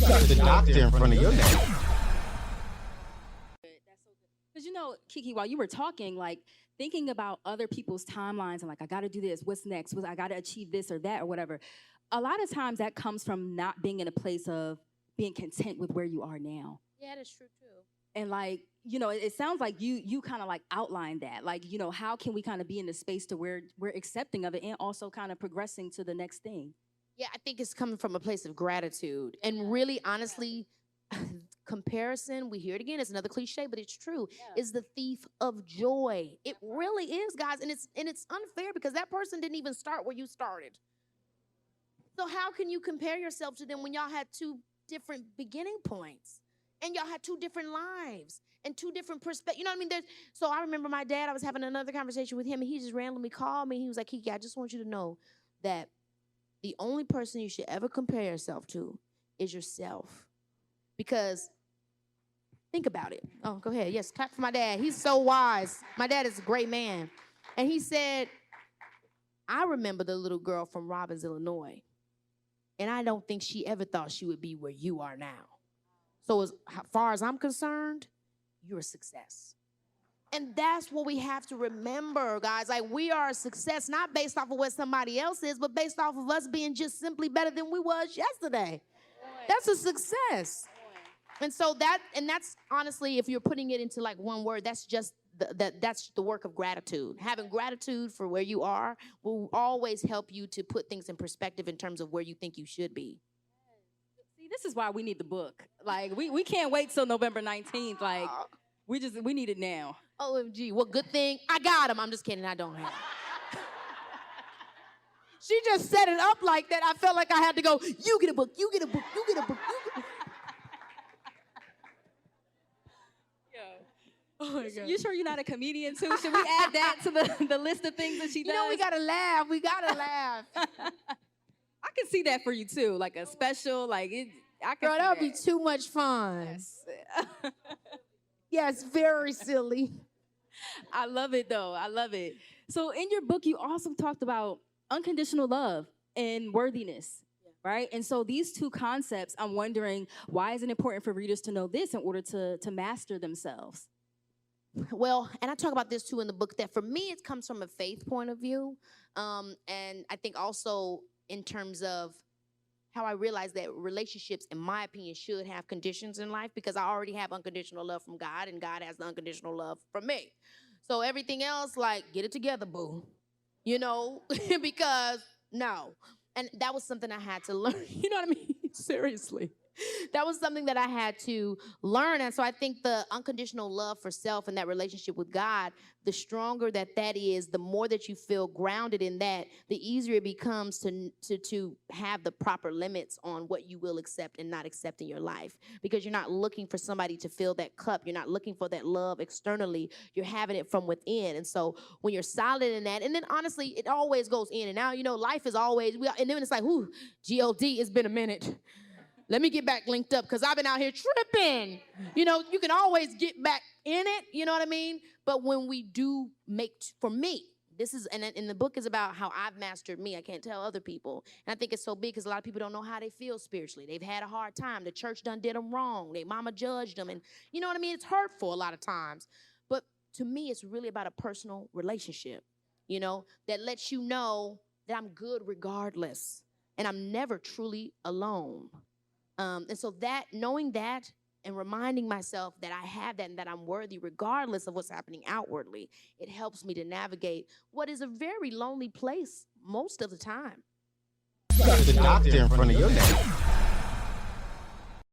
got the doctor in front of your name. Because Keke, while you were talking, like thinking about other people's timelines and like, I got to do this. What's next? I got to achieve this or that or whatever. A lot of times that comes from not being in a place of being content with where you are now. Yeah, that's true too. And like, it sounds like you kind of like outlined that. Like, how can we kind of be in the space to where we're accepting of it and also kind of progressing to the next thing? Yeah, I think it's coming from a place of gratitude. And really, honestly, comparison, we hear it again, it's another cliche, but it's true, is the thief of joy. It really is, guys. And it's unfair because that person didn't even start where you started. So how can you compare yourself to them when y'all had two different beginning points? And y'all had two different lives and two different perspectives. You know what I mean? So I remember my dad, I was having another conversation with him, and he just randomly called me. He was like, Keke, I just want you to know that the only person you should ever compare yourself to is yourself. Because think about it. Oh, go ahead. Yes, clap for my dad. He's so wise. My dad is a great man. And he said, I remember the little girl from Robbins, Illinois, and I don't think she ever thought she would be where you are now. So as far as I'm concerned, you're a success. And that's what we have to remember, guys. Like, we are a success, not based off of what somebody else is, but based off of us being just simply better than we was yesterday. That's a success. And so that's honestly, if you're putting it into like one word, that's just that's the work of gratitude. Having gratitude for where you are will always help you to put things in perspective in terms of where you think you should be. This is why we need the book. Like, we can't wait till November 19th. Like, we need it now. OMG, well, good thing I got him. I'm just kidding, I don't have him. She just set it up like that. I felt like I had to go, you get a book, you get a book, you get a book, you get a book. Oh my God. You sure you're not a comedian too? Should we add that to the list of things that she does? We gotta laugh, I can see that for you too, like a special, like it. Girl, that would be too much fun. Yes. Yes, very silly. I love it though. I love it. So in your book, you also talked about unconditional love and worthiness, right? And so these two concepts, I'm wondering, why is it important for readers to know this in order to master themselves? Well, and I talk about this too in the book, that for me, it comes from a faith point of view. And I think also in terms of how I realized that relationships, in my opinion, should have conditions in life, because I already have unconditional love from God, and God has the unconditional love from me. So everything else, like, get it together, boo. Because no. And that was something I had to learn. You know what I mean? Seriously. That was something that I had to learn. And so I think the unconditional love for self and that relationship with God, the stronger that is, the more that you feel grounded in that, the easier it becomes to have the proper limits on what you will accept and not accept in your life. Because you're not looking for somebody to fill that cup. You're not looking for that love externally. You're having it from within. And so when you're solid in that, and then honestly, it always goes in and out. Life is always, and then it's like, whoo, G-O-D, it's been a minute. Let me get back linked up because I've been out here tripping. You can always get back in it, you know what I mean? But when we do for me, and the book is about how I've mastered me. I can't tell other people. And I think it's so big because a lot of people don't know how they feel spiritually. They've had a hard time. The church done did them wrong. Their mama judged them. And you know what I mean? It's hurtful a lot of times. But to me, it's really about a personal relationship, that lets you know that I'm good regardless. And I'm never truly alone. And so knowing that and reminding myself that I have that and that I'm worthy regardless of what's happening outwardly, it helps me to navigate what is a very lonely place most of the time. You got the doctor in front of your name.